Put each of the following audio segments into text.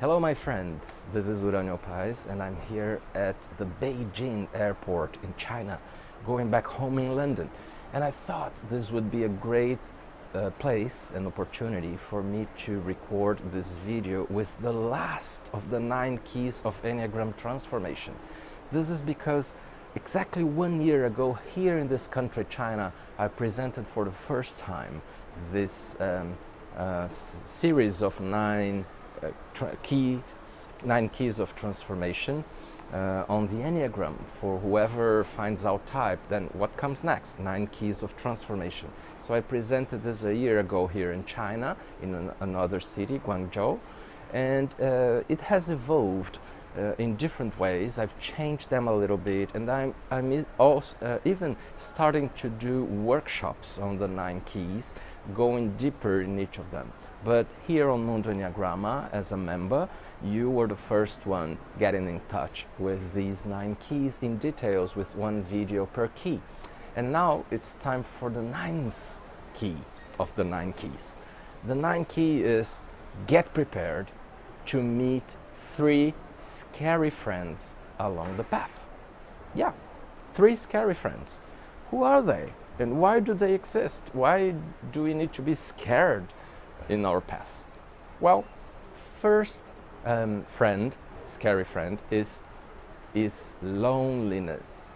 Hello my friends, this is Uranio Paes and I'm here at the Beijing airport in China, going back home in London. And I thought this would be a great place and opportunity for me to record this video with the last of the 9 keys of Enneagram Transformation. This is because exactly 1 year ago here in this country, China, I presented for the first time this series of 9 keys of transformation on the Enneagram. For whoever finds out type, then what comes next? 9 keys of transformation. So I presented this a year ago here in China, in another city, Guangzhou, and it has evolved in different ways. I've changed them a little bit, and I'm also even starting to do workshops on the 9 keys, going deeper in each of them. But here on Mundo Enneagramma, as a member, you were the first one getting in touch with these 9 keys in details with 1 video per key. And now it's time for the 9th key of the 9 keys. The 9th key is get prepared to meet 3 scary friends along the path. Yeah, 3 scary friends. Who are they? And why do they exist? Why do we need to be scared in our paths? Well, first scary friend, is loneliness.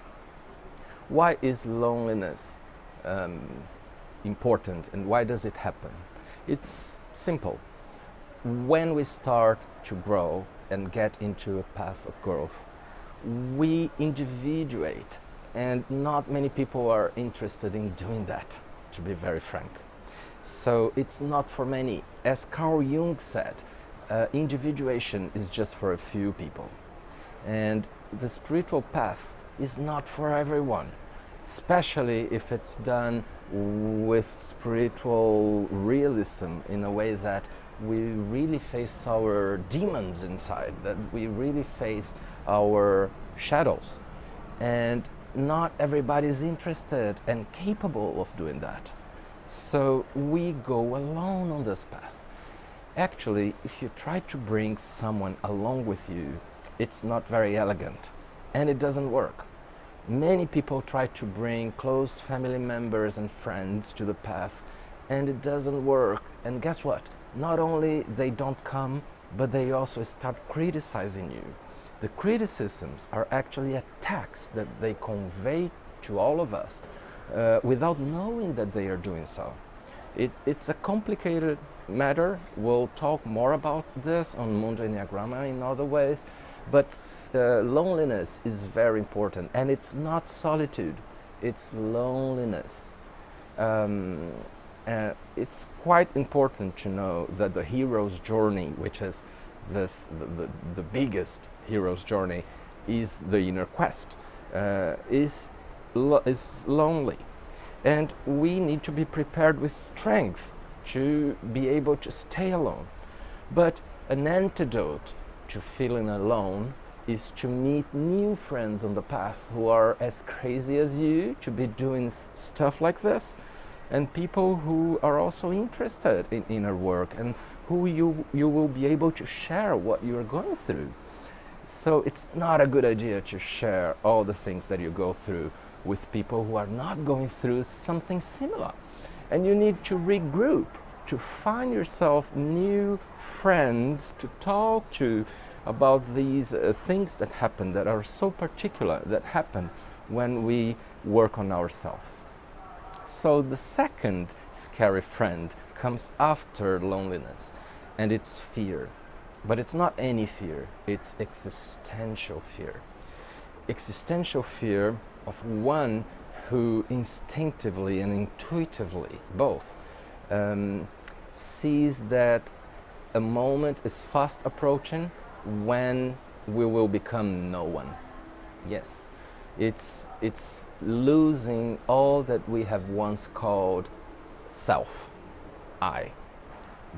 Why is loneliness important, and why does it happen? It's simple. When we start to grow and get into a path of growth, we individuate, and not many people are interested in doing that, to be very frank. So it's not for many. As Carl Jung said, individuation is just for a few people. And the spiritual path is not for everyone, especially if it's done with spiritual realism, in a way that we really face our demons inside, that we really face our shadows. And not everybody is interested and capable of doing that. So we go alone on this path. Actually, if you try to bring someone along with you, it's not very elegant, and it doesn't work. Many people try to bring close family members and friends to the path, and it doesn't work. And guess what? Not only they don't come, but they also start criticizing you. The criticisms are actually attacks that they convey to all of us without knowing that they are doing so. It's a complicated matter. We'll talk more about this on Mundo Enneagramma in other ways, but loneliness is very important, and it's not solitude, it's loneliness. It's quite important to know that the hero's journey, which is the biggest hero's journey, is the inner quest, is lonely. And we need to be prepared with strength to be able to stay alone. But an antidote to feeling alone is to meet new friends on the path who are as crazy as you to be doing stuff like this, and people who are also interested in inner work and who you will be able to share what you're going through. So it's not a good idea to share all the things that you go through with people who are not going through something similar. And you need to regroup, to find yourself new friends to talk to about these things that happen, that are so particular, that happen when we work on ourselves. So the second scary friend comes after loneliness, and it's fear. But it's not any fear, it's existential fear. Existential fear of one who instinctively and intuitively, both, sees that a moment is fast approaching when we will become no one. Yes, it's losing all that we have once called self, I,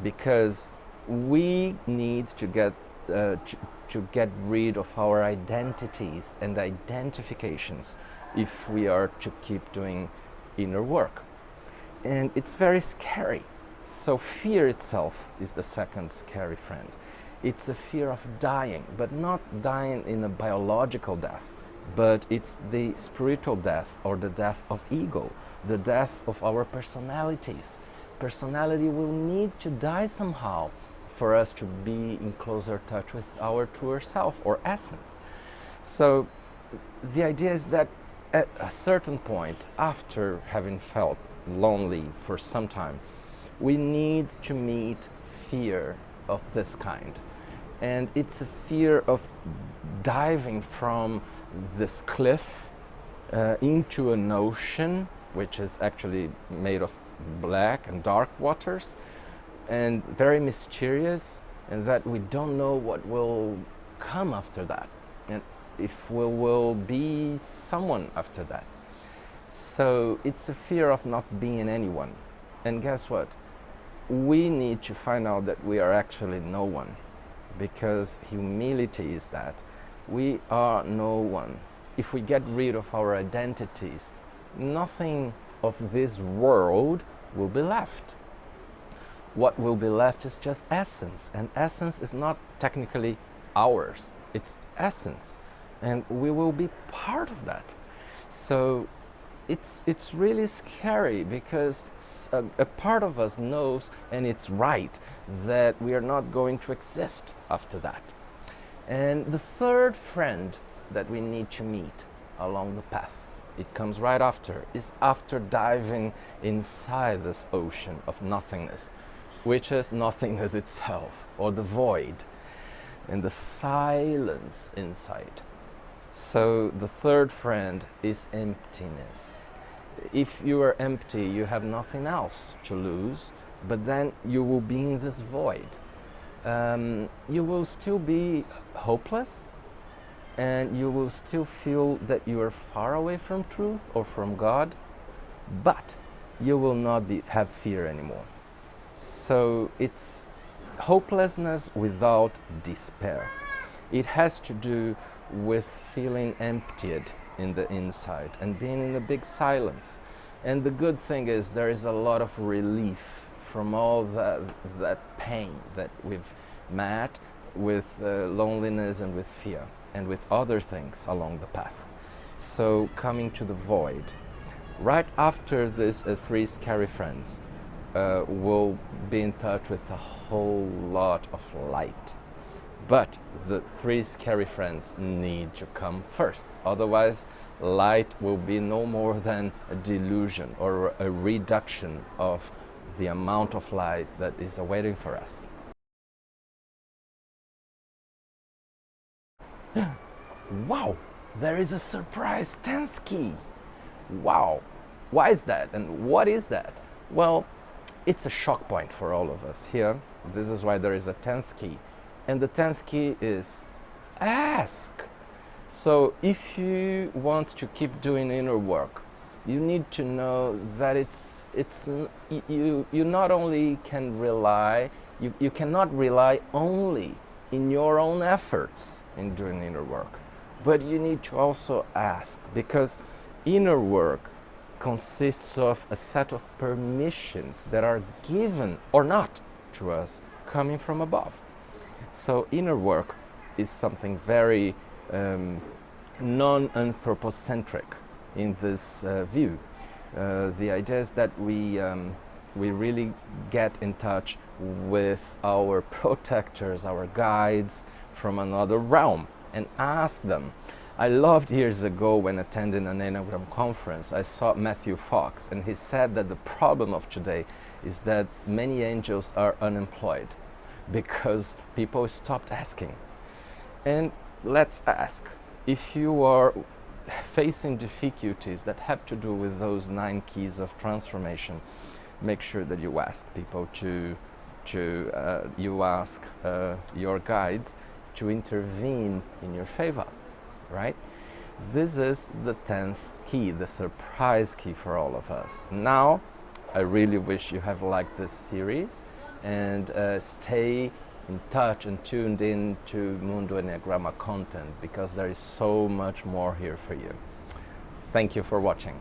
because we need to get rid of our identities and identifications if we are to keep doing inner work. And it's very scary. So fear itself is the second scary friend. It's a fear of dying, but not dying in a biological death, but it's the spiritual death, or the death of ego, the death of our personalities. Personality will need to die somehow for us to be in closer touch with our truer self or essence. So the idea is that at a certain point, after having felt lonely for some time, we need to meet fear of this kind. And it's a fear of diving from this cliff into an ocean, which is actually made of black and dark waters, and very mysterious, and that we don't know what will come after that, and if we will be someone after that. So it's a fear of not being anyone. And guess what? We need to find out that we are actually no one, because humility is that we are no one. If we get rid of our identities, nothing of this world will be left. What will be left is just essence, and essence is not technically ours, it's essence, and we will be part of that. So it's really scary, because a part of us knows, and it's right, that we are not going to exist after that. And the third friend that we need to meet along the path, it comes right after, is after diving inside this ocean of nothingness, which is nothingness itself, or the void, and the silence inside. So the third friend is emptiness. If you are empty, you have nothing else to lose, but then you will be in this void. You will still be hopeless, and you will still feel that you are far away from truth or from God, but you will not have fear anymore. So it's hopelessness without despair. It has to do with feeling emptied in the inside and being in a big silence. And the good thing is there is a lot of relief from all that pain that we've met with loneliness and with fear and with other things along the path. So coming to the void. Right after this, three scary friends will be in touch with a whole lot of light. But the three scary friends need to come first. Otherwise, light will be no more than a delusion or a reduction of the amount of light that is awaiting for us. Wow, there is a surprise 10th key. Wow, why is that and what is that? Well, it's a shock point for all of us here. This is why there is a 10th key. And the 10th key is ask. So if you want to keep doing inner work, you need to know that you not only can rely, you cannot rely only in your own efforts in doing inner work, but you need to also ask, because inner work consists of a set of permissions that are given or not to us coming from above. So inner work is something very non-anthropocentric in this view. The idea is that we really get in touch with our protectors, our guides from another realm, and ask them. I loved years ago when attending an Enneagram conference, I saw Matthew Fox, and he said that the problem of today is that many angels are unemployed because people stopped asking. And let's ask, if you are facing difficulties that have to do with those 9 keys of transformation, make sure that you ask people you ask your guides to intervene in your favor, right? This is the 10th key, the surprise key for all of us. Now, I really wish you have liked this series, and stay in touch and tuned in to Mundo Enneagramma content, because there is so much more here for you. Thank you for watching.